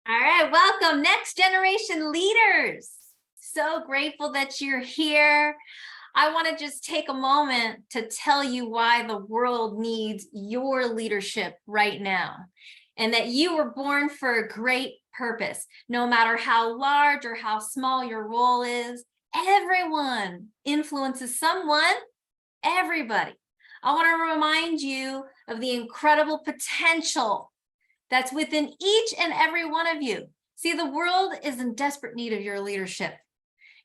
All right, welcome, next generation leaders. So grateful that you're here. I want to just take a moment to tell you why the world needs your leadership right now, and that you were born for a great purpose. No matter how large or how small your role is, everyone influences someone, everybody. I want to remind you of the incredible potential that's within each and every one of you. See, the world is in desperate need of your leadership,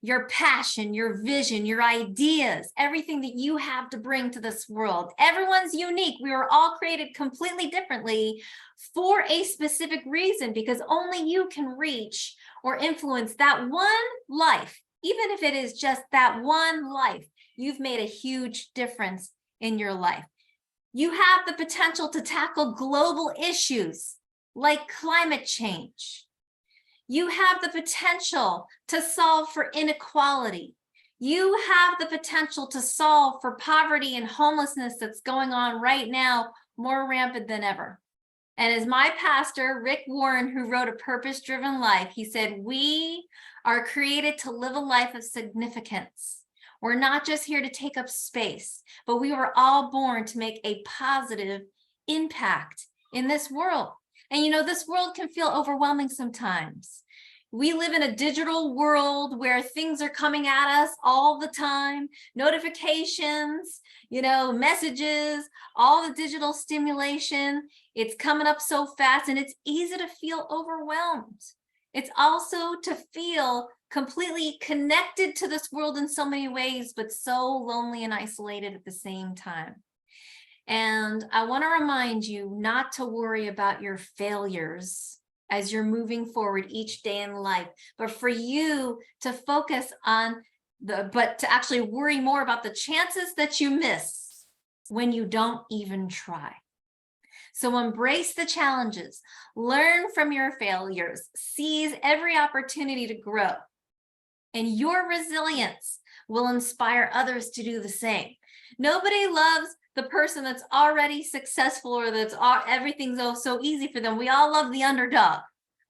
your passion, your vision, your ideas, everything that you have to bring to this world. Everyone's unique. We were all created completely differently for a specific reason, because only you can reach or influence that one life. Even if it is just that one life, you've made a huge difference in your life. You have the potential to tackle global issues like climate change. You have the potential to solve for inequality. You have the potential to solve for poverty and homelessness that's going on right now, more rampant than ever. And as my pastor, Rick Warren, who wrote A Purpose-Driven Life, he said, we are created to live a life of significance. We're not just here to take up space, but we were all born to make a positive impact in this world. And you know, this world can feel overwhelming sometimes. We live in a digital world where things are coming at us all the time, notifications, messages, all the digital stimulation. It's coming up so fast, and it's easy to feel overwhelmed. It's also to feel completely connected to this world in so many ways, but so lonely and isolated at the same time. And I want to remind you not to worry about your failures as you're moving forward each day in life, but for you to focus on to actually worry more about the chances that you miss when you don't even try. So embrace the challenges, learn from your failures, seize every opportunity to grow, and your resilience will inspire others to do the same. Nobody loves the person that's already successful, or everything's so easy for them. We all love the underdog.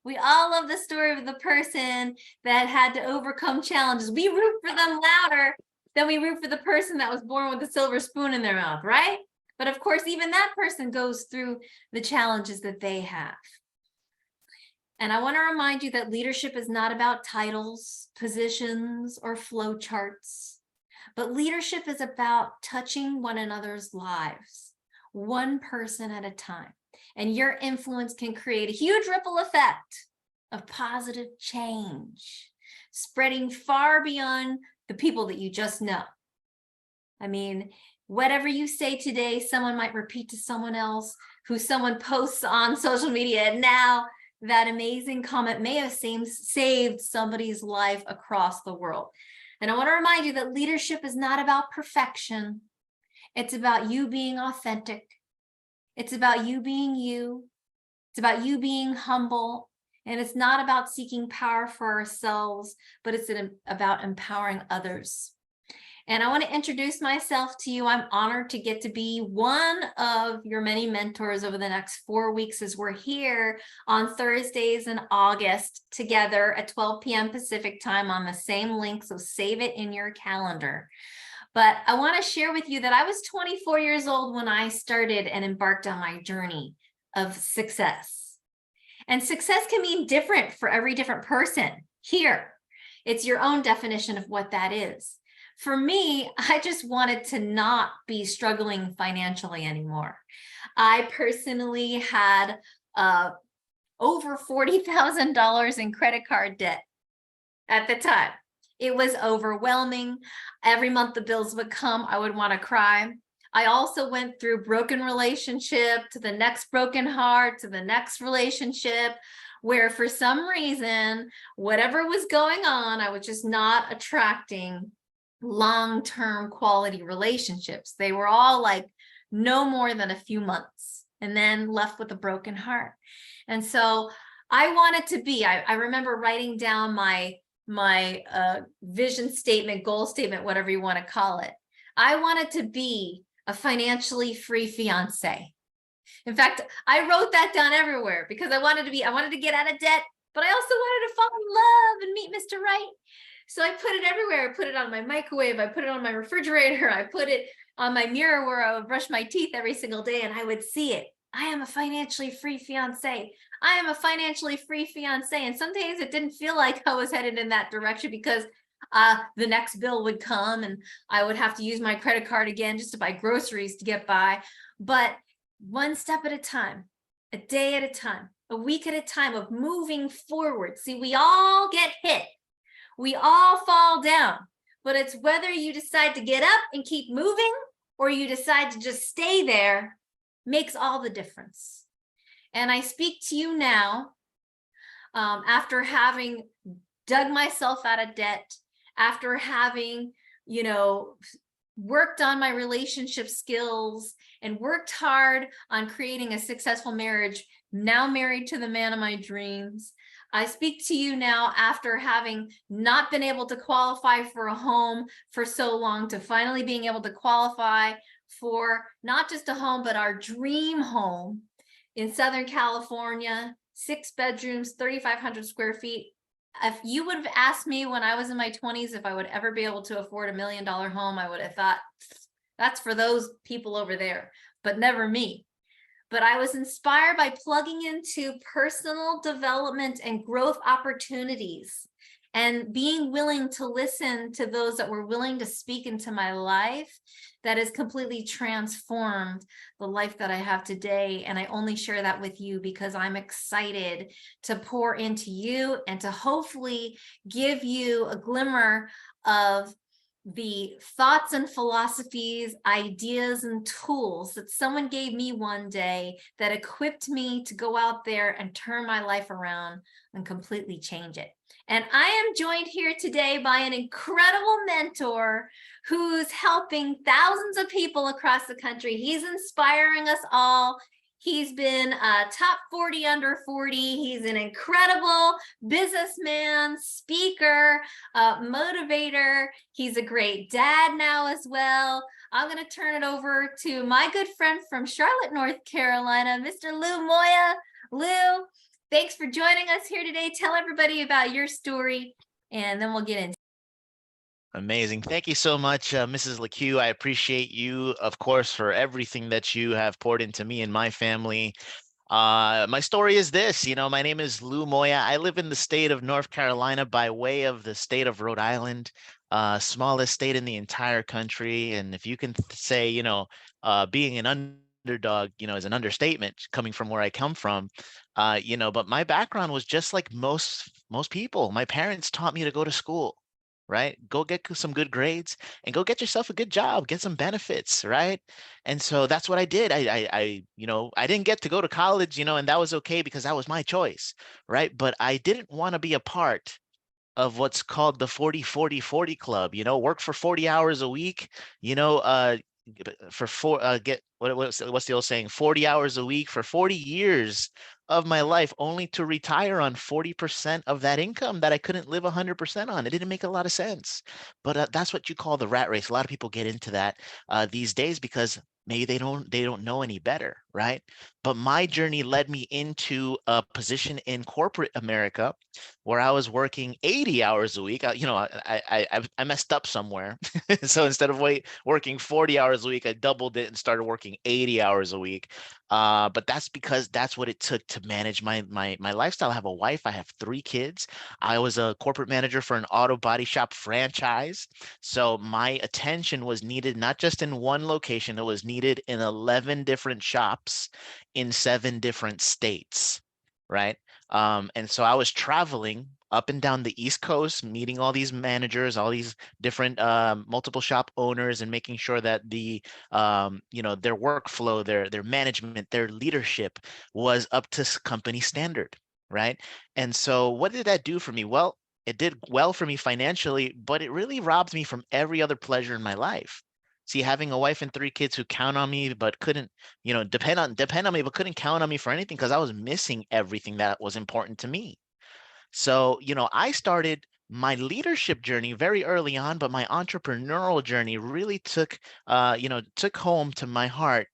We all love the story of the person that had to overcome challenges. We root for them louder than we root for the person that was born with a silver spoon in their mouth, right? But of course, even that person goes through the challenges that they have. And I want to remind you that leadership is not about titles, positions, or flow charts. But leadership is about touching one another's lives, one person at a time. And your influence can create a huge ripple effect of positive change, spreading far beyond the people that you just know. I mean, whatever you say today, someone might repeat to someone else, who someone posts on social media. And now that amazing comment may have saved somebody's life across the world. And I want to remind you that leadership is not about perfection. It's about you being authentic. It's about you being you. It's about you being humble. And it's not about seeking power for ourselves, but it's about empowering others. And I want to introduce myself to you. I'm honored to get to be one of your many mentors over the next 4 weeks, as we're here on Thursdays in August together at 12 p.m. Pacific time on the same link. So save it in your calendar. But I want to share with you that I was 24 years old when I started and embarked on my journey of success. And success can mean different for every different person. Here, it's your own definition of what that is. For me, I just wanted to not be struggling financially anymore. I personally had over $40,000 in credit card debt at the time. It was overwhelming. Every month the bills would come, I would want to cry. I also went through broken relationship to the next broken heart to the next relationship, where for some reason, whatever was going on, I was just not attracting long-term quality relationships. They were all like no more than a few months, and then left with a broken heart. And so I wanted to be, I remember writing down my vision statement, goal statement, whatever you want to call it. I wanted to be a financially free fiance. In fact, I wrote that down everywhere because I wanted to get out of debt but I also wanted to fall in love and meet Mr. Right. So I put it everywhere. I put it on my microwave. I put it on my refrigerator. I put it on my mirror where I would brush my teeth every single day, and I would see it. I am a financially free fiance. I am a financially free fiance. And some days it didn't feel like I was headed in that direction because the next bill would come and I would have to use my credit card again just to buy groceries to get by. But one step at a time, a day at a time, a week at a time of moving forward. See, we all get hit. We all fall down, but it's whether you decide to get up and keep moving or you decide to just stay there makes all the difference. And I speak to you now after having dug myself out of debt, after having, worked on my relationship skills and worked hard on creating a successful marriage, now married to the man of my dreams. I speak to you now after having not been able to qualify for a home for so long to finally being able to qualify for not just a home, but our dream home in Southern California, 6 bedrooms, 3,500 square feet. If you would have asked me when I was in my 20s if I would ever be able to afford $1 million home, I would have thought that's for those people over there, but never me. But I was inspired by plugging into personal development and growth opportunities and being willing to listen to those that were willing to speak into my life that has completely transformed the life that I have today. And I only share that with you because I'm excited to pour into you and to hopefully give you a glimmer of the thoughts and philosophies, ideas and tools that someone gave me one day that equipped me to go out there and turn my life around and completely change it. And I am joined here today by an incredible mentor who's helping thousands of people across the country. He's inspiring us all. He's been a top 40 under 40. He's an incredible businessman, speaker, motivator. He's a great dad now as well. I'm going to turn it over to my good friend from Charlotte, North Carolina, Mr. Lou Moya. Lou, thanks for joining us here today. Tell everybody about your story, and then we'll get into it. Amazing. Thank you so much, Mrs. Lequeux. I appreciate you, of course, for everything that you have poured into me and my family. My story is this, my name is Lou Moya. I live in the state of North Carolina by way of the state of Rhode Island, smallest state in the entire country. And if you can say, being an underdog, is an understatement coming from where I come from, but my background was just like most people. My parents taught me to go to school. Right? Go get some good grades and go get yourself a good job, get some benefits, right? And so that's what I did. I didn't get to go to college, and that was okay because that was my choice, right? But I didn't want to be a part of what's called the 40-40-40 club, work for 40 hours a week, get what's the old saying, 40 hours a week for 40 years of my life, only to retire on 40% of that income that I couldn't live 100% on. It didn't make a lot of sense, but that's what you call the rat race. A lot of people get into that these days because maybe they don't know any better, right? But my journey led me into a position in corporate America where I was working 80 hours a week. I messed up somewhere. So instead of working 40 hours a week, I doubled it and started working 80 hours a week. But that's because that's what it took to manage my lifestyle. I have a wife. I have 3 kids. I was a corporate manager for an auto body shop franchise. So my attention was needed not just in one location, it was needed in 11 different shops in 7 different states, right? And so I was traveling up and down the East Coast, meeting all these managers, all these different multiple shop owners, and making sure that their workflow, their management, their leadership was up to company standard, right? And so what did that do for me? Well, it did well for me financially, but it really robbed me from every other pleasure in my life. See, having a wife and 3 kids who count on me, but couldn't, depend on me, but couldn't count on me for anything because I was missing everything that was important to me. So, I started my leadership journey very early on, but my entrepreneurial journey really took home to my heart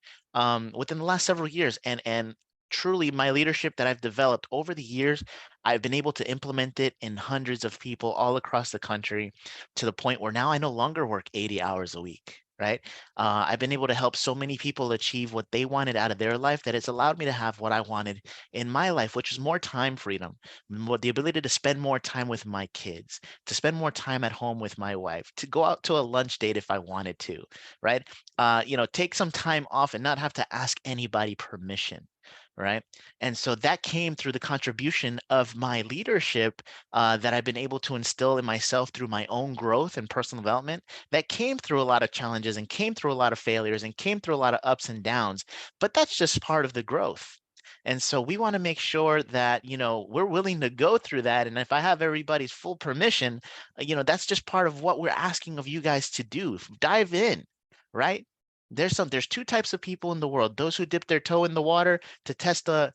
within the last several years. And truly my leadership that I've developed over the years, I've been able to implement it in hundreds of people all across the country, to the point where now I no longer work 80 hours a week, right? I've been able to help so many people achieve what they wanted out of their life, that it's allowed me to have what I wanted in my life, which is more time freedom, the ability to spend more time with my kids, to spend more time at home with my wife, to go out to a lunch date if I wanted to, right? Take some time off and not have to ask anybody permission. Right. And so that came through the contribution of my leadership, that I've been able to instill in myself through my own growth and personal development, that came through a lot of challenges and came through a lot of failures and came through a lot of ups and downs. But that's just part of the growth. And so we want to make sure that, we're willing to go through that. And if I have everybody's full permission, that's just part of what we're asking of you guys to do. Dive in, right? There's two types of people in the world: those who dip their toe in the water to test the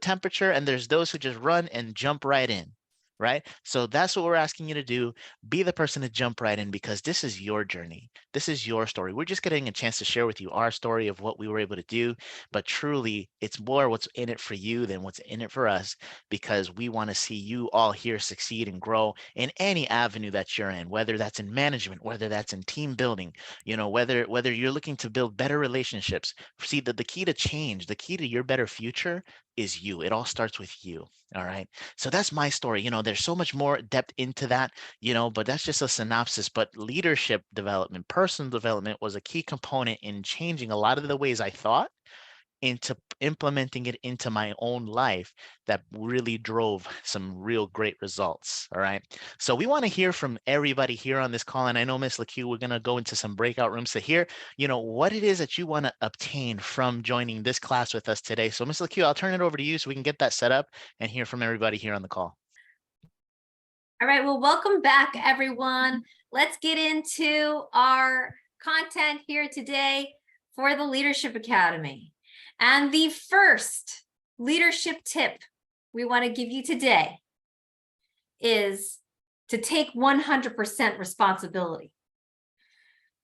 temperature, and there's those who just run and jump right in, right? So that's what we're asking you to do. Be the person to jump right in, because this is your journey. This is your story. We're just getting a chance to share with you our story of what we were able to do, but truly it's more what's in it for you than what's in it for us, because we want to see you all here succeed and grow in any avenue that you're in, whether that's in management, whether that's in team building, whether you're looking to build better relationships. See, the key to change, the key to your better future is you. It all starts with you. All right. So that's my story. There's so much more depth into that, but that's just a synopsis. But leadership development, personal development was a key component in changing a lot of the ways I thought, into implementing it into my own life, that really drove some real great results. All right. So we want to hear from everybody here on this call. And I know, Miss Lequeux, we're going to go into some breakout rooms to hear, what it is that you want to obtain from joining this class with us today. So Miss Lequeux, I'll turn it over to you so we can get that set up and hear from everybody here on the call. All right, well, welcome back, everyone. Let's get into our content here today for the Leadership Academy. And the first leadership tip we want to give you today is to take 100% responsibility.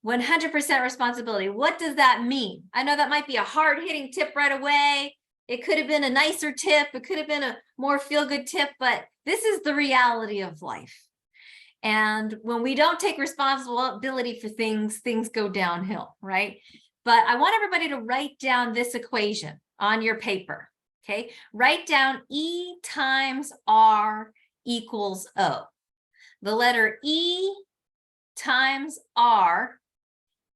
100% responsibility. What does that mean? I know that might be a hard-hitting tip right away. It could have been a nicer tip. It could have been a more feel-good tip, but this is the reality of life. And when we don't take responsibility for things, things go downhill, right? But I want everybody to write down this equation on your paper, okay? Write down E times R equals O. The letter E times R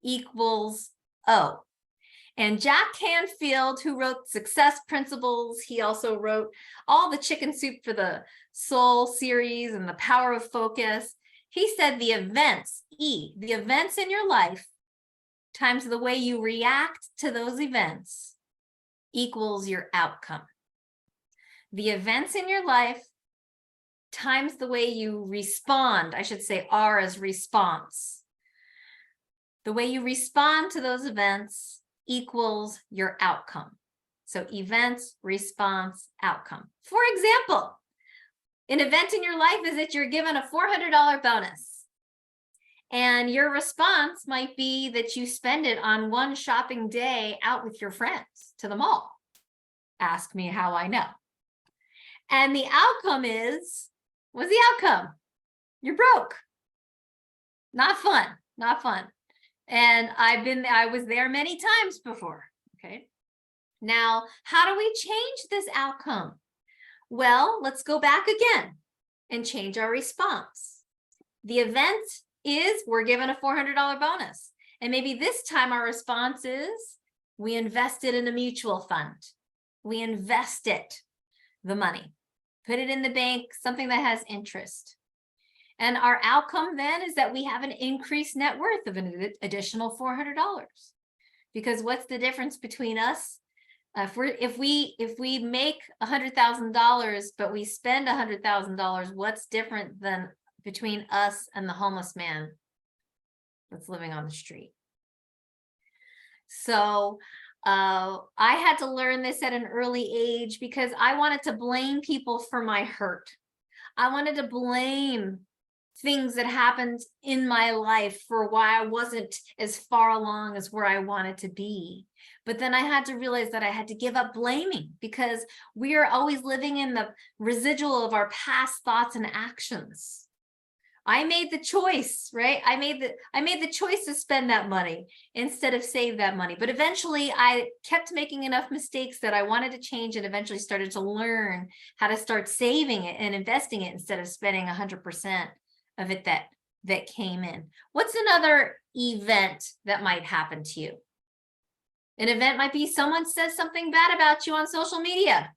equals O. And Jack Canfield, who wrote Success Principles, he also wrote all the Chicken Soup for the Soul series and The Power of Focus. He said the events, E, the events in your life times the way you react to those events equals your outcome. The events in your life times the way you respond, I should say R as response. The way you respond to those events equals your outcome. So events, response, outcome. For example, an event in your life is that you're given a $400 bonus. And your response might be that you spend it on one shopping day out with your friends to the mall. Ask me how I know. And the outcome is, what's the outcome? You're broke. Not fun, not fun. And I was there many times before, okay? Now, how do we change this outcome? Well, let's go back again and change our response. The event is we're given a $400 bonus. And maybe this time our response is we invested in a mutual fund. We invested the money, put it in the bank, something that has interest. And our outcome then is that we have an increased net worth of an additional $400. Because what's the difference between us? If we make $100,000, but we spend $100,000, what's different than between us and the homeless man that's living on the street? So I had to learn this at an early age because I wanted to blame people for my hurt. I wanted to blame things that happened in my life for why I wasn't as far along as where I wanted to be. But then I had to realize that I had to give up blaming, because we are always living in the residual of our past thoughts and actions. I made the choice, right? I made the choice to spend that money instead of save that money. But eventually I kept making enough mistakes that I wanted to change, and eventually started to learn how to start saving it and investing it instead of spending 100% of it that came in. What's another event that might happen to you? An event might be someone says something bad about you on social media.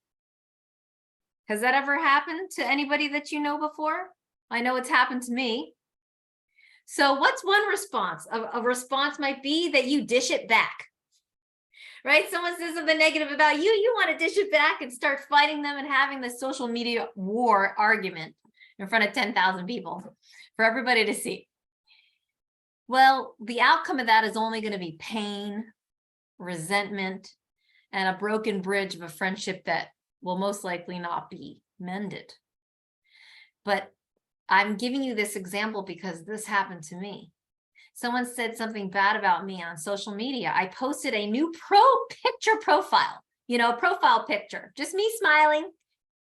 Has that ever happened to anybody that you know before? I know it's happened to me. So what's one response? A response might be that you dish it back, right? Someone says something negative about you, you want to dish it back and start fighting them and having the social media war argument in front of 10,000 people for everybody to see. Well, the outcome of that is only going to be pain, resentment, and a broken bridge of a friendship that will most likely not be mended. But I'm giving you this example because this happened to me. Someone said something bad about me on social media. I posted a new profile, profile picture, just me smiling,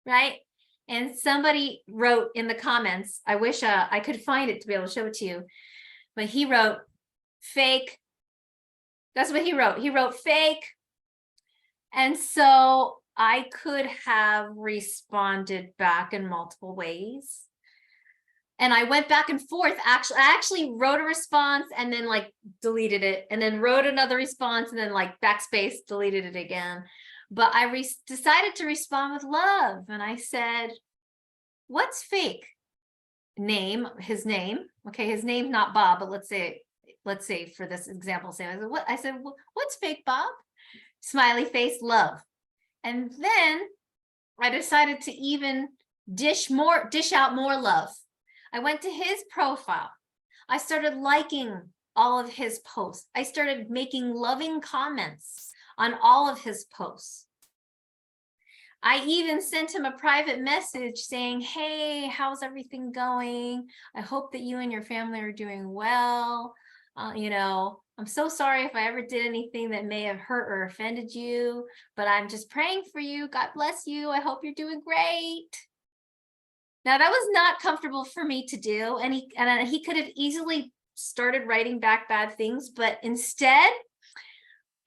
right? And somebody wrote in the comments, I wish I could find it to be able to show it to you, but he wrote fake. That's what he wrote. He wrote fake. And so I could have responded back in multiple ways. And I went back and forth. I actually wrote a response and then like deleted it, and then wrote another response and then like backspace, deleted it again. But I decided to respond with love. And I said, what's fake? His name. Okay, his name's not Bob, but let's say for this example, I said, what's fake, Bob? Smiley face, love. And then I decided to even dish out more love. I went to his profile. I started liking all of his posts. I started making loving comments on all of his posts. I even sent him a private message saying, hey, how's everything going? I hope that you and your family are doing well. I'm so sorry if I ever did anything that may have hurt or offended you, but I'm just praying for you. God bless you. I hope you're doing great. Now, that was not comfortable for me to do, and he could have easily started writing back bad things, but instead,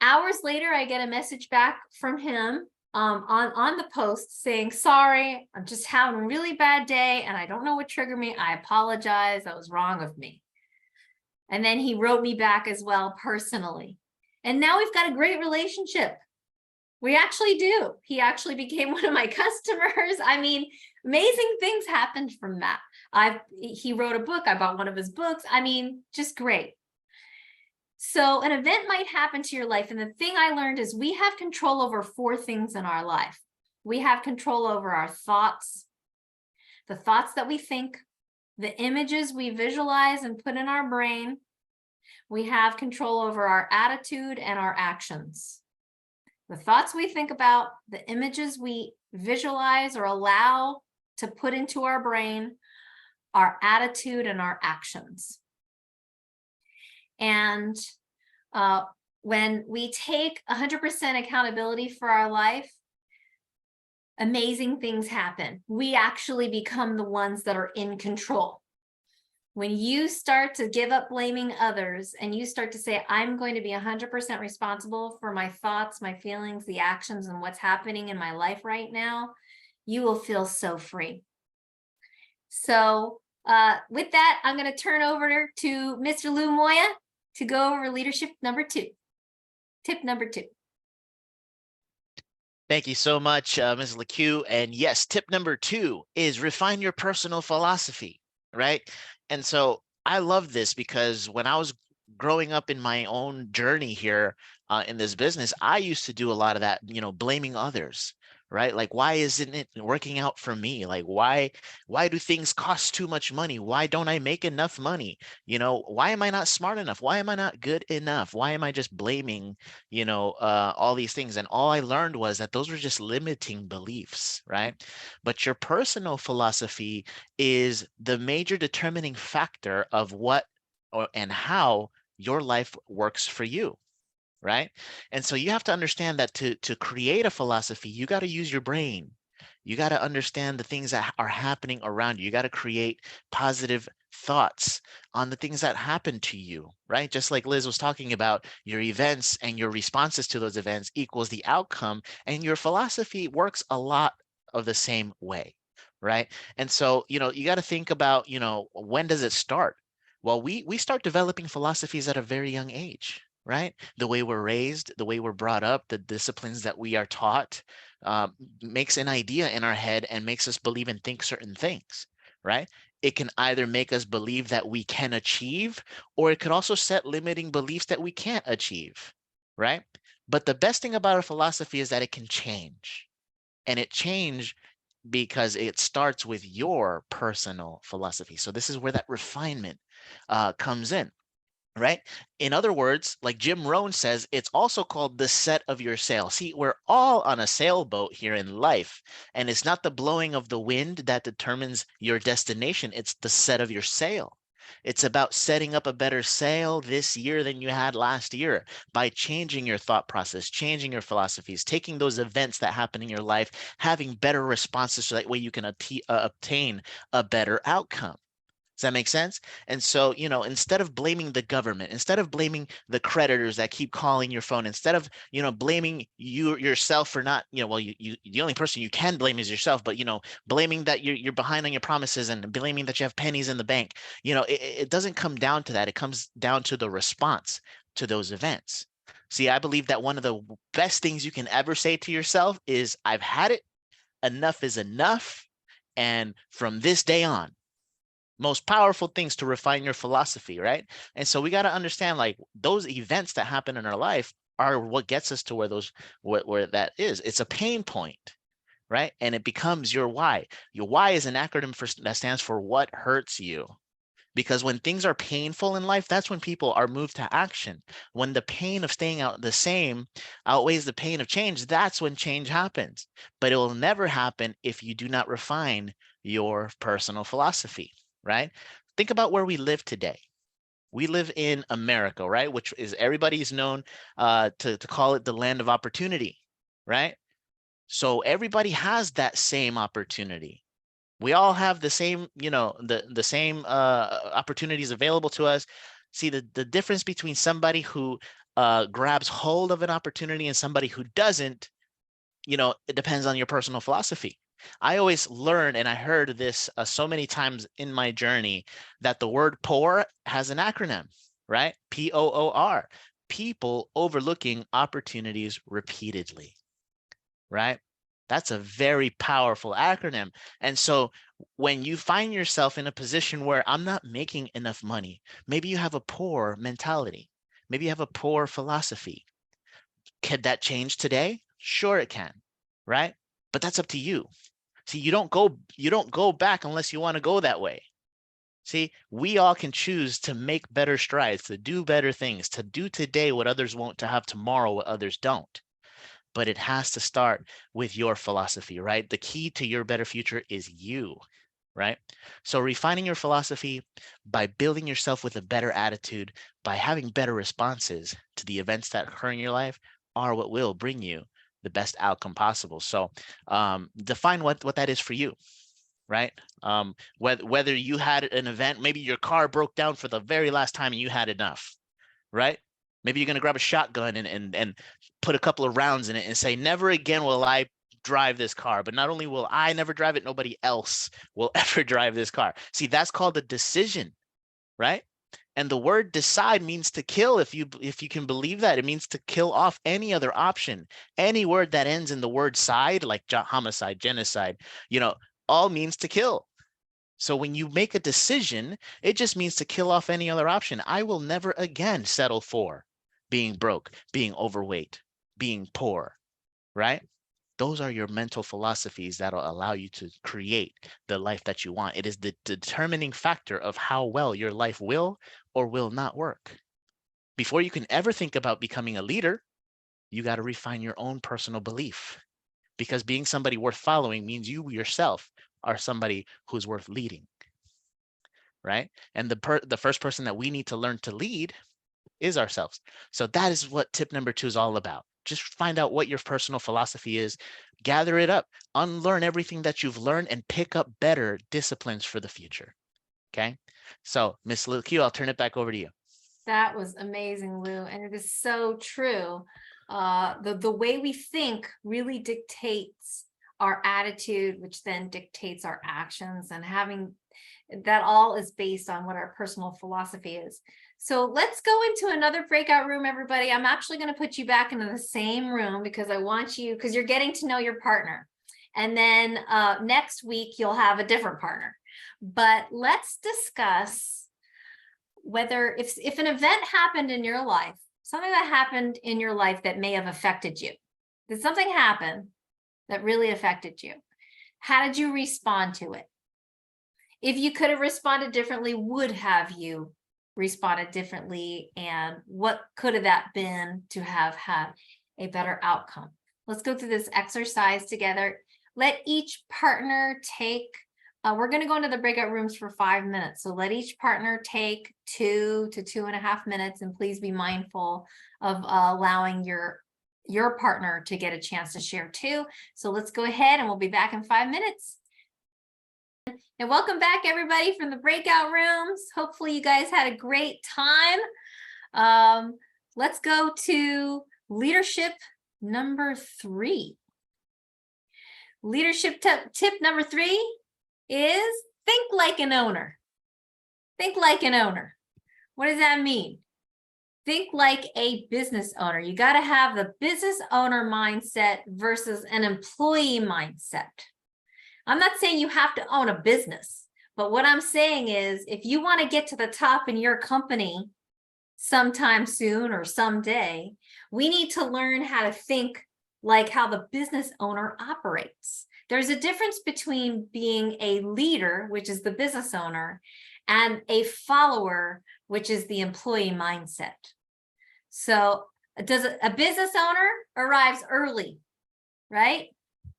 hours later, I get a message back from him on the post saying, sorry, I'm just having a really bad day, and I don't know what triggered me. I apologize. That was wrong of me. And then he wrote me back as well personally. And now we've got a great relationship. We actually do. He actually became one of my customers. I mean, amazing things happened from that. He wrote a book. I bought one of his books. I mean, just great. So an event might happen to your life. And the thing I learned is we have control over 4 things in our life. We have control over our thoughts, the thoughts that we think, the images we visualize and put in our brain. We have control over our attitude and our actions. The thoughts we think about, the images we visualize or allow to put into our brain, our attitude and our actions. And when we take 100% accountability for our life, amazing things happen. We actually become the ones that are in control. When you start to give up blaming others and you start to say, I'm going to be 100% responsible for my thoughts, my feelings, the actions, and what's happening in my life right now, you will feel so free. So with that, I'm going to turn over to Mr. Lou Moya to go over leadership number 2. Tip number 2. Thank you so much, Ms. Lequeux. And yes, tip number 2 is refine your personal philosophy, right? And so I love this because when I was growing up in my own journey here in this business, I used to do a lot of that, blaming others, right? Like, why isn't it working out for me? Like, why do things cost too much money? Why don't I make enough money? Why am I not smart enough? Why am I not good enough? Why am I just blaming, all these things? And all I learned was that those were just limiting beliefs, right? But your personal philosophy is the major determining factor of what and how your life works for you. right? And so you have to understand that to create a philosophy, you got to use your brain. You got to understand the things that are happening around you. You got to create positive thoughts on the things that happen to you, right? Just like Liz was talking about, your events and your responses to those events equals the outcome, and your philosophy works a lot of the same way, right? And so, you got to think about, when does it start? Well, we start developing philosophies at a very young age, right? The way we're raised, the way we're brought up, the disciplines that we are taught, makes an idea in our head and makes us believe and think certain things, right? It can either make us believe that we can achieve, or it could also set limiting beliefs that we can't achieve, right? But the best thing about a philosophy is that it can change, and it change because it starts with your personal philosophy. So this is where that refinement comes in, right? In other words, like Jim Rohn says, it's also called the set of your sail. See, we're all on a sailboat here in life, and it's not the blowing of the wind that determines your destination. It's the set of your sail. It's about setting up a better sail this year than you had last year by changing your thought process, changing your philosophies, taking those events that happen in your life, having better responses so that way you can obtain a better outcome. Does that make sense? And so, instead of blaming the government, instead of blaming the creditors that keep calling your phone, instead of, blaming yourself for not, well, the only person you can blame is yourself, but, blaming that you're behind on your promises and blaming that you have pennies in the bank, it doesn't come down to that. It comes down to the response to those events. See, I believe that one of the best things you can ever say to yourself is, I've had it, enough is enough. And from this day on, most powerful things to refine your philosophy, right? And so we got to understand, like, those events that happen in our life are what gets us to where that is. It's a pain point, right? And it becomes your why. Your why is an acronym that stands for what hurts you. Because when things are painful in life, that's when people are moved to action. When the pain of staying out the same outweighs the pain of change, that's when change happens. But it will never happen if you do not refine your personal philosophy, right? Think about where we live today. We live in America, right? Which is, everybody's known to call it the land of opportunity, right? So everybody has that same opportunity. We all have the same, the same opportunities available to us. See, the difference between somebody who grabs hold of an opportunity and somebody who doesn't, it depends on your personal philosophy. I always learned, and I heard this so many times in my journey, that the word poor has an acronym, right? POOR, people overlooking opportunities repeatedly, right? That's a very powerful acronym. And so when you find yourself in a position where I'm not making enough money, maybe you have a poor mentality, maybe you have a poor philosophy. Can that change today? Sure it can, right? But that's up to you. See, you don't go back unless you want to go that way. See, we all can choose to make better strides, to do better things, to do today what others won't, to have tomorrow what others don't. But it has to start with your philosophy, right? The key to your better future is you, right? So refining your philosophy by building yourself with a better attitude, by having better responses to the events that occur in your life, are what will bring you the best outcome possible. So define what that is for you, right? Whether you had an event, maybe your car broke down for the very last time and you had enough, right? Maybe you're going to grab a shotgun and put a couple of rounds in it and say, never again will I drive this car. But not only will I never drive it, nobody else will ever drive this car. See, that's called a decision, right? And the word decide means to kill. If you can believe that, it means to kill off any other option. Any word that ends in the word side, like homicide, genocide, all means to kill. So when you make a decision, it just means to kill off any other option. I will never again settle for being broke, being overweight, being poor, right? Those are your mental philosophies that'll allow you to create the life that you want. It is the determining factor of how well your life will or will not work. Before you can ever think about becoming a leader, you got to refine your own personal belief, because being somebody worth following means you yourself are somebody who's worth leading, right? And the first person that we need to learn to lead is ourselves. So that is what tip number 2 is all about. Just find out what your personal philosophy is, gather it up, unlearn everything that you've learned, and pick up better disciplines for the future. Okay. So Miss Lequeux, I'll turn it back over to you. That was amazing, Lou. And it is so true. The way we think really dictates our attitude, which then dictates our actions, and having that all is based on what our personal philosophy is. So let's go into another breakout room, everybody. I'm actually going to put you back into the same room because I want you, because you're getting to know your partner. And then next week, you'll have a different partner. But let's discuss whether if an event happened in your life, something that happened in your life that may have affected you. Did something happen that really affected you? How did you respond to it? If you could have responded differently, would have you responded differently? And what could have that been to have had a better outcome? Let's go through this exercise together. Let each partner take, we're going to go into the breakout rooms for 5 minutes. So let each partner take 2 to 2.5 minutes, and please be mindful of allowing your partner to get a chance to share too. So let's go ahead and we'll be back in 5 minutes. And welcome back, everybody, from the breakout rooms. Hopefully you guys had a great time. Let's go to leadership number 3. Leadership tip number 3 is think like an owner. Think like an owner. What does that mean? Think like a business owner. You got to have the business owner mindset versus an employee mindset. I'm not saying you have to own a business, but what I'm saying is if you want to get to the top in your company sometime soon or someday, we need to learn how to think like how the business owner operates. There's a difference between being a leader, which is the business owner, and a follower, which is the employee mindset. So does a business owner arrives early, right?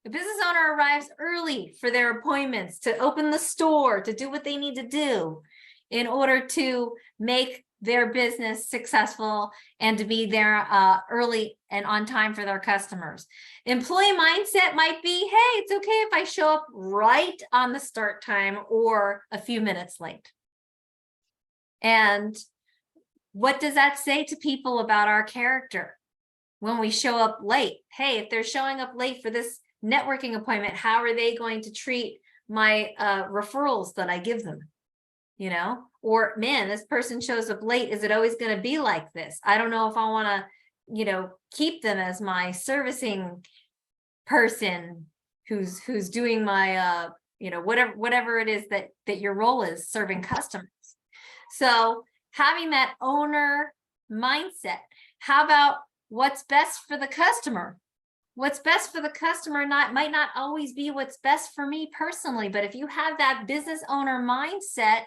The business owner arrives early for their appointments, to open the store, to do what they need to do in order to make their business successful and to be there early and on time for their customers. Employee mindset might be, hey, it's okay if I show up right on the start time or a few minutes late. And what does that say to people about our character when we show up late? Hey, if they're showing up late for this networking appointment, how are they going to treat my referrals that I give them? You know, or man, this person shows up late. Is it always going to be like this? I don't know if I want to, you know, keep them as my servicing person who's doing my, you know, whatever it is that your role is, serving customers. So having that owner mindset. How about what's best for the customer? What's best for the customer might not always be what's best for me personally, but if you have that business owner mindset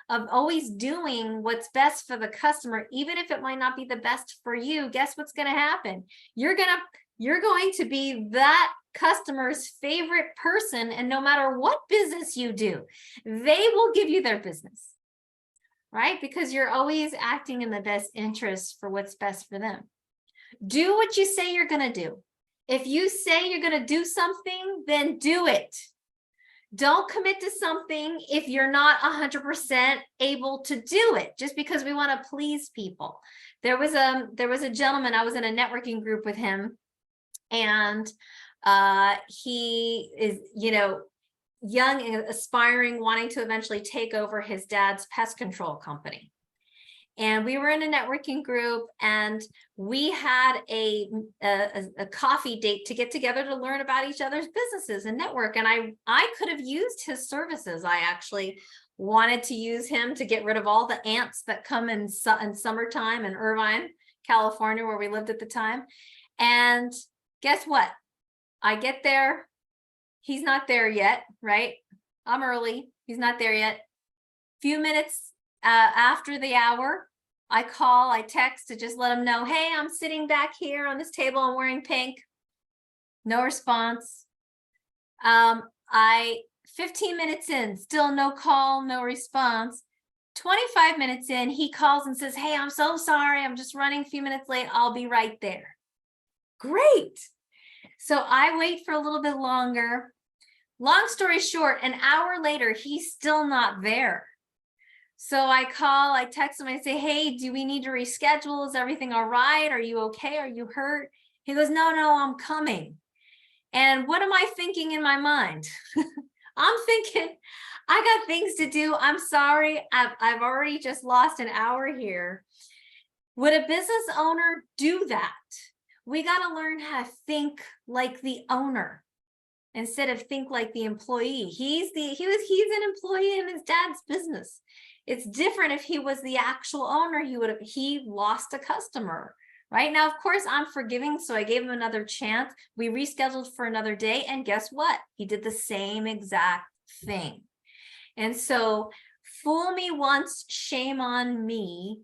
of always doing what's best for the customer, even if it might not be the best for you, guess what's going to happen? You're going to be that customer's favorite person, and no matter what business you do, they will give you their business, right? Because you're always acting in the best interest for what's best for them. Do what you say you're going to do. If you say you're going to do something, then do it. Don't commit to something if you're not 100% able to do it, just because we want to please people. There was a gentleman, I was in a networking group with him, and he is, you know, young and aspiring, wanting to eventually take over his dad's pest control company. And we were in a networking group, and we had a coffee date to get together to learn about each other's businesses and network. And I could have used his services. I actually wanted to use him to get rid of all the ants that come in summertime in Irvine, California, where we lived at the time. And guess what? I get there. He's not there yet, right? I'm early. He's not there yet. Few minutes after the hour, I text to just let him know, hey, I'm sitting back here on this table. I'm wearing pink. No response. 15 minutes in, still no call, no response. 25 minutes in, he calls and says, hey, I'm so sorry. I'm just running a few minutes late. I'll be right there. Great. So I wait for a little bit longer. Long story short, an hour later, he's still not there. So I call, I text him, I say, hey, do we need to reschedule? Is everything all right? Are you okay? Are you hurt? He goes, no, I'm coming. And what am I thinking in my mind? I'm thinking, I got things to do. I'm sorry. I've already just lost an hour here. Would a business owner do that? We got to learn how to think like the owner instead of think like the employee. He's an employee in his dad's business. It's different if he was the actual owner. He lost a customer. Right now, of course, I'm forgiving, so I gave him another chance. We rescheduled for another day, and guess what? He did the same exact thing. And so, fool me once, shame on me.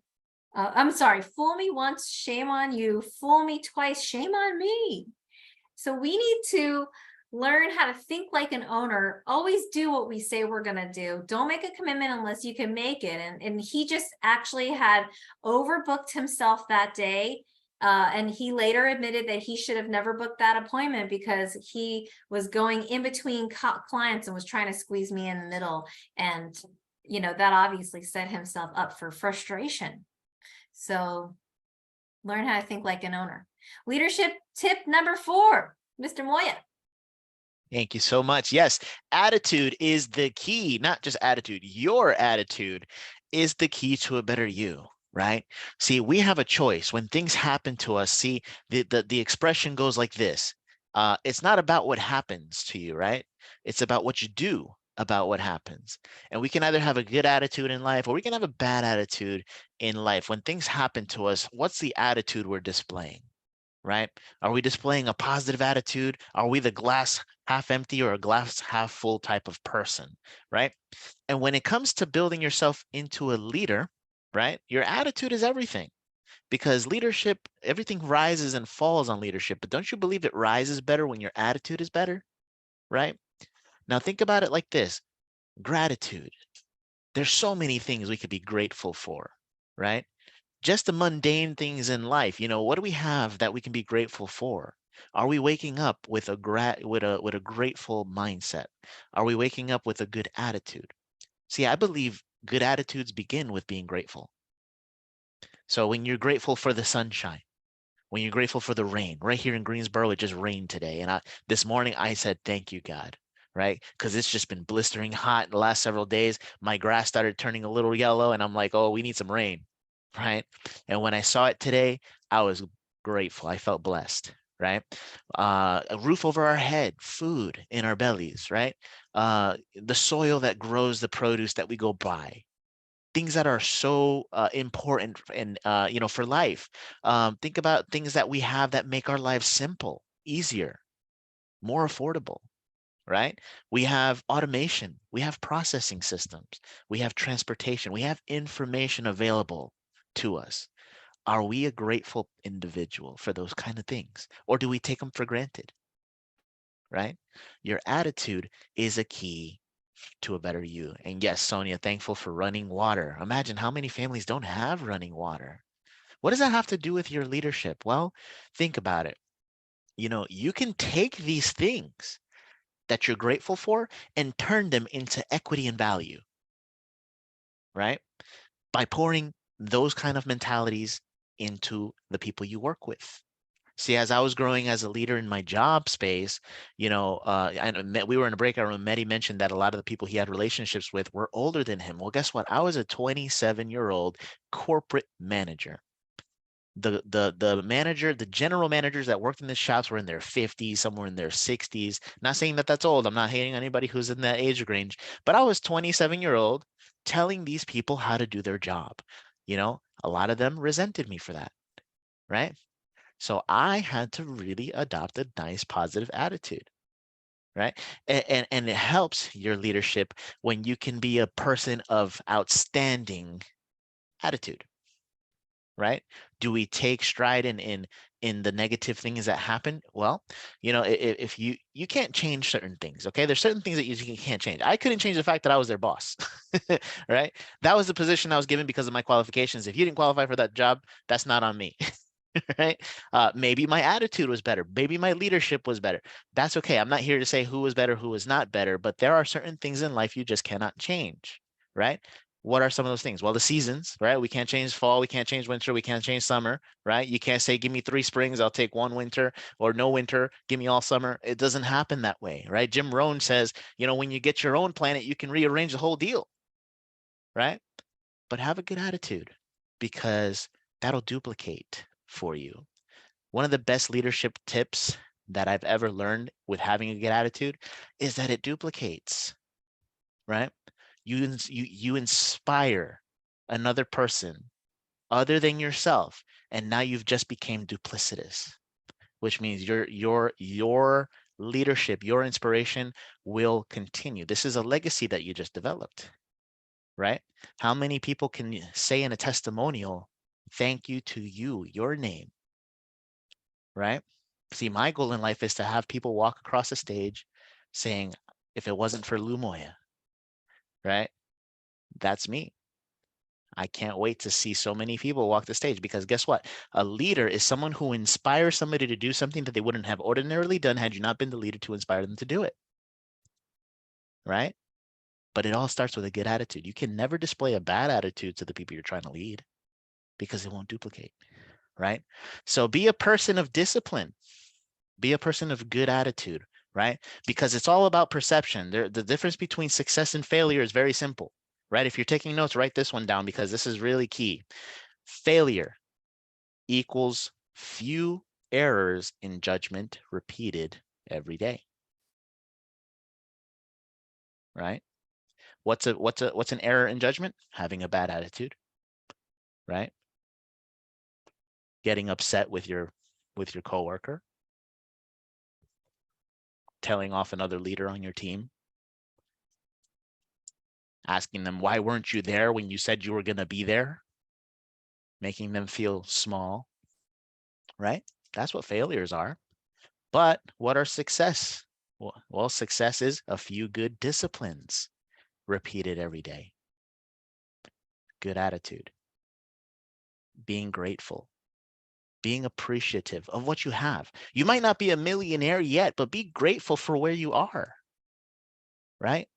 I'm sorry, fool me once, shame on you. Fool me twice, shame on me. So we need to learn how to think like an owner. Always do what we say we're going to do. Don't make a commitment unless you can make it. And he just actually had overbooked himself that day. And he later admitted that he should have never booked that appointment because he was going in between clients and was trying to squeeze me in the middle. And, that obviously set himself up for frustration. So learn how to think like an owner. Leadership tip number 4, Mr. Moya. Thank you so much. Yes, attitude is the key, not just attitude. Your attitude is the key to a better you, right? See, we have a choice when things happen to us. See, the expression goes like this. It's not about what happens to you, right? It's about what you do about what happens. And we can either have a good attitude in life or we can have a bad attitude in life. When things happen to us, what's the attitude we're displaying? Right? Are we displaying a positive attitude? Are we the glass half empty or a glass half full type of person? Right? And when it comes to building yourself into a leader, right? Your attitude is everything because leadership, everything rises and falls on leadership. But don't you believe it rises better when your attitude is better? Right? Now think about it like this. Gratitude. There's so many things we could be grateful for, right? Just the mundane things in life. What do we have that we can be grateful for? Are we waking up with a grateful mindset? Are we waking up with a good attitude? See, I believe good attitudes begin with being grateful. So when you're grateful for the sunshine, when you're grateful for the rain, right here in Greensboro, it just rained today. And this morning I said, thank you, God, right? Because it's just been blistering hot the last several days. My grass started turning a little yellow and I'm like, oh, we need some rain, right? And when I saw it today, I was grateful. I felt blessed, right? A roof over our head, food in our bellies, right? The soil that grows the produce that we go buy, things that are so important and for life. Think about things that we have that make our lives simple, easier, more affordable, right? We have automation, we have processing systems, we have transportation, we have information available to us. Are we a grateful individual for those kind of things, or do we take them for granted? Right? Your attitude is a key to a better you. And yes, Sonia, thankful for running water. Imagine how many families don't have running water. What does that have to do with your leadership? Well, think about it. You can take these things that you're grateful for and turn them into equity and value, right? By pouring those kind of mentalities into the people you work with. See, as I was growing as a leader in my job space, we were in a breakout room. Mehdi mentioned that a lot of the people he had relationships with were older than him. Well, guess what? I was a 27-year-old corporate manager. The manager, the general managers that worked in the shops were in their 50s, somewhere in their 60s. Not saying that that's old. I'm not hating on anybody who's in that age range, but I was 27-year-old telling these people how to do their job. A lot of them resented me for that, right? So I had to really adopt a nice positive attitude, right? And it helps your leadership when you can be a person of outstanding attitude, right? Do we take stride in the negative things that happen? Well, if you can't change certain things, okay? There's certain things that you can't change. I couldn't change the fact that I was their boss, right? That was the position I was given because of my qualifications. If you didn't qualify for that job, that's not on me. Right? Maybe my attitude was better. Maybe my leadership was better. That's okay. I'm not here to say who was better, who was not better, but there are certain things in life you just cannot change, right? What are some of those things? Well, the seasons, right? We can't change fall, we can't change winter, we can't change summer, right? You can't say, give me 3 springs, I'll take 1 winter, or no winter, give me all summer. It doesn't happen that way, right? Jim Rohn says, when you get your own planet, you can rearrange the whole deal, right? But have a good attitude, because that'll duplicate for you. One of the best leadership tips that I've ever learned with having a good attitude is that it duplicates, right? You inspire another person other than yourself, and now you've just became duplicitous, which means your leadership, your inspiration will continue. This is a legacy that you just developed, right? How many people can say in a testimonial, thank you to you, your name, right? See, my goal in life is to have people walk across the stage saying, if it wasn't for Lou Moya, right? That's me. I can't wait to see so many people walk the stage, because guess what? A leader is someone who inspires somebody to do something that they wouldn't have ordinarily done had you not been the leader to inspire them to do it, right? But it all starts with a good attitude. You can never display a bad attitude to the people you're trying to lead, because it won't duplicate, right? So be a person of discipline. Be a person of good attitude, right? Because it's all about perception. The difference between success and failure is very simple, right? If you're taking notes, write this one down, because this is really key. Failure equals few errors in judgment repeated every day, right? What's an error in judgment? Having a bad attitude, right? Getting upset with your coworker, telling off another leader on your team, asking them, why weren't you there when you said you were going to be there? Making them feel small, right? That's what failures are. But what are success? Well, success is a few good disciplines repeated every day. Good attitude, being grateful, being appreciative of what you have. You might not be a millionaire yet, but be grateful for where you are, right?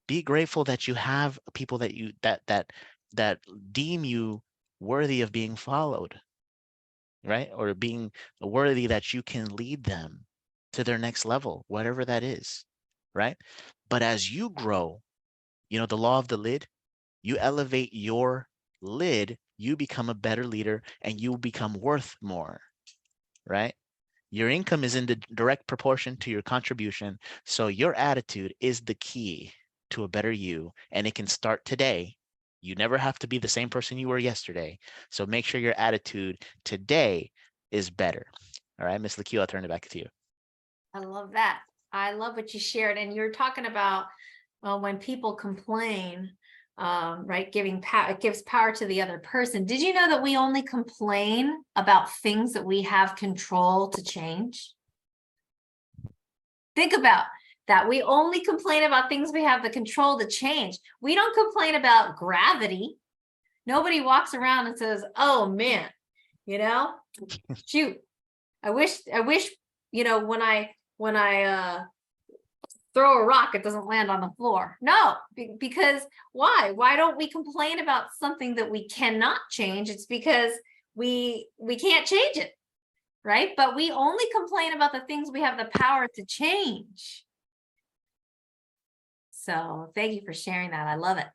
Be grateful that you have people that deem you worthy of being followed, right? Or being worthy that you can lead them to their next level, whatever that is, right? But as you grow, the law of the lid, you elevate your lid, you become a better leader, and you become worth more, right? Your income is in the direct proportion to your contribution. So your attitude is the key to a better you, and it can start today. You never have to be the same person you were yesterday. So make sure your attitude today is better. All right, Ms. Lequeux, I'll turn it back to you. I love that. I love what you shared. And you're talking about when people complain, right? It gives power to the other person. Did you know that we only complain about things that we have control to change? Think about that. We only complain about things we have the control to change. We don't complain about gravity. Nobody walks around and says, oh man, shoot, I wish, when I throw a rock, it doesn't land on the floor. No, because why? Why don't we complain about something that we cannot change? It's because we can't change it, right? But we only complain about the things we have the power to change. So thank you for sharing that. I love it.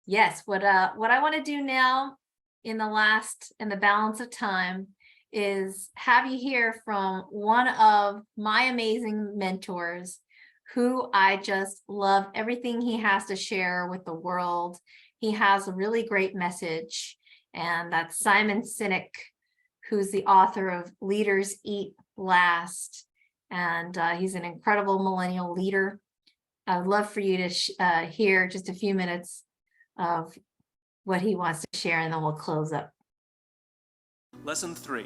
Yes, what I want to do now in the balance of time is have you hear from one of my amazing mentors who I just love everything he has to share with the world. He has a really great message, and that's Simon Sinek, who's the author of Leaders Eat Last. And he's an incredible millennial leader. I'd love for you to hear just a few minutes of what he wants to share, and then we'll close up. Lesson 3,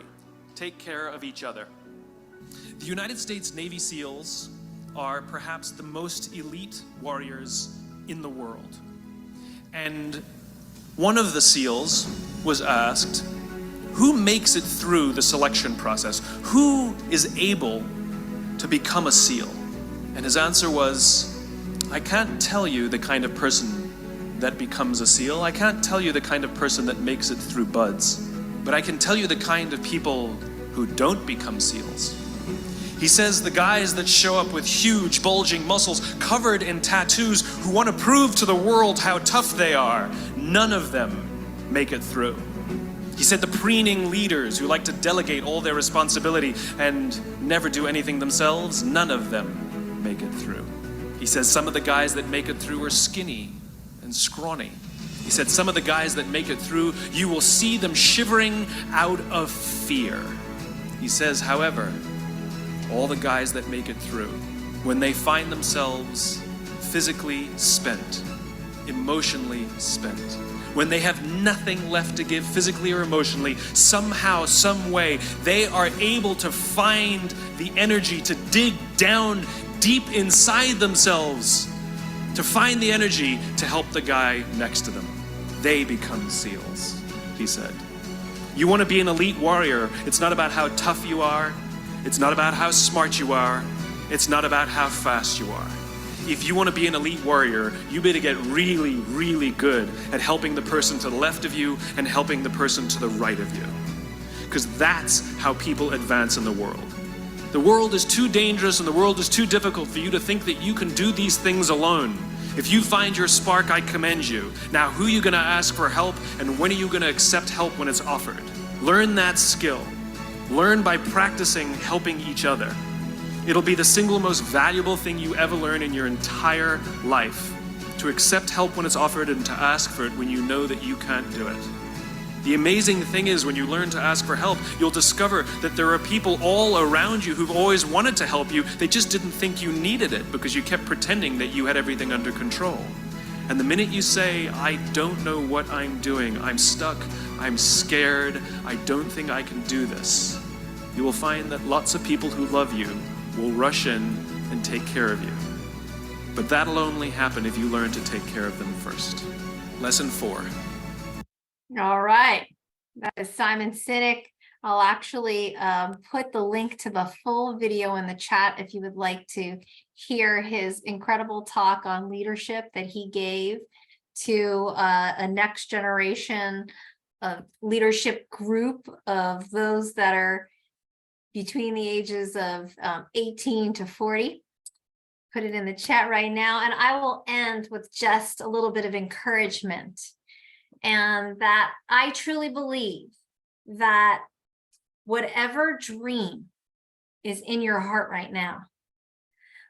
take care of each other. The United States Navy SEALs are perhaps the most elite warriors in the world. And one of the SEALs was asked, who makes it through the selection process? Who is able to become a SEAL? And his answer was, I can't tell you the kind of person that becomes a SEAL. I can't tell you the kind of person that makes it through BUD/S, but I can tell you the kind of people who don't become SEALs. He says the guys that show up with huge bulging muscles covered in tattoos who want to prove to the world how tough they are, none of them make it through. He said the preening leaders who like to delegate all their responsibility and never do anything themselves, none of them make it through. He says some of the guys that make it through are skinny and scrawny. He said some of the guys that make it through, you will see them shivering out of fear. He says, however, all the guys that make it through, when they find themselves physically spent, emotionally spent, when they have nothing left to give physically or emotionally, somehow, some way, they are able to find the energy to dig down deep inside themselves, to find the energy to help the guy next to them. They become SEALs, he said. You want to be an elite warrior, it's not about how tough you are, it's not about how smart you are, it's not about how fast you are. If you want to be an elite warrior, you better get really, really good at helping the person to the left of you and helping the person to the right of you. Because that's how people advance in the world. The world is too dangerous and the world is too difficult for you to think that you can do these things alone. If you find your spark, I commend you. Now, who are you going to ask for help, and when are you going to accept help when it's offered? Learn that skill. Learn by practicing helping each other. It'll be the single most valuable thing you ever learn in your entire life, to accept help when it's offered and to ask for it when you know that you can't do it. The amazing thing is, when you learn to ask for help, you'll discover that there are people all around you who've always wanted to help you. They just didn't think you needed it because you kept pretending that you had everything under control. And the minute you say, I don't know what I'm doing, I'm stuck, I'm scared, I don't think I can do this, you will find that lots of people who love you will rush in and take care of you. But that'll only happen if you learn to take care of them first. Lesson 4. All right. That is Simon Sinek. I'll actually put the link to the full video in the chat if you would like to hear his incredible talk on leadership that he gave to a next generation leadership group of those that are between the ages of 18 to 40. Put it in the chat right now. And I will end with just a little bit of encouragement. And that I truly believe that whatever dream is in your heart right now,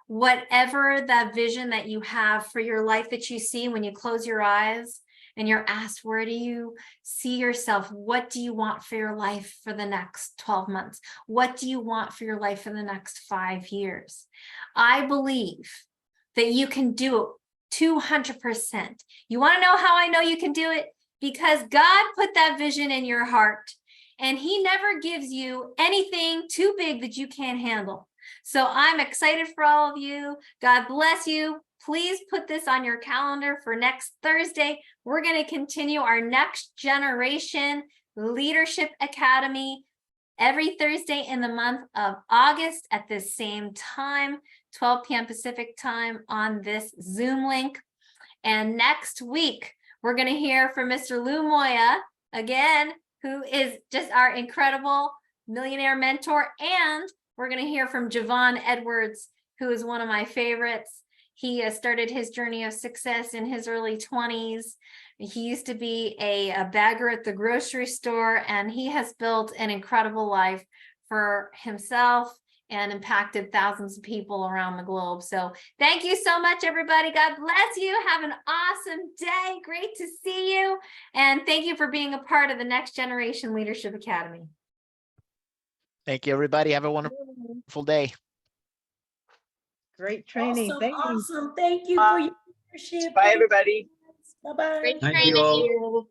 whatever that vision that you have for your life that you see when you close your eyes and you're asked, where do you see yourself? What do you want for your life for the next 12 months? What do you want for your life for the next 5 years? I believe that you can do it 200%. You want to know how I know you can do it? Because God put that vision in your heart, and he never gives you anything too big that you can't handle. So I'm excited for all of you. God bless you. Please put this on your calendar for next Thursday. We're going to continue our Next Generation Leadership Academy every Thursday in the month of August at the same time, 12 p.m. Pacific time on this Zoom link. And next week, we're going to hear from Mr. Lou Moya again, who is just our incredible millionaire mentor. And we're going to hear from Javon Edwards, who is one of my favorites. He started his journey of success in his early 20s. He used to be a bagger at the grocery store, and he has built an incredible life for himself and impacted thousands of people around the globe. So thank you so much, everybody. God bless you. Have an awesome day. Great to see you. And thank you for being a part of the Next Generation Leadership Academy. Thank you, everybody. Have a wonderful day. Great training. Awesome, Thank you. awesome. Thank you for your leadership. Bye, everybody. Bye-bye. Great Thank training. you all.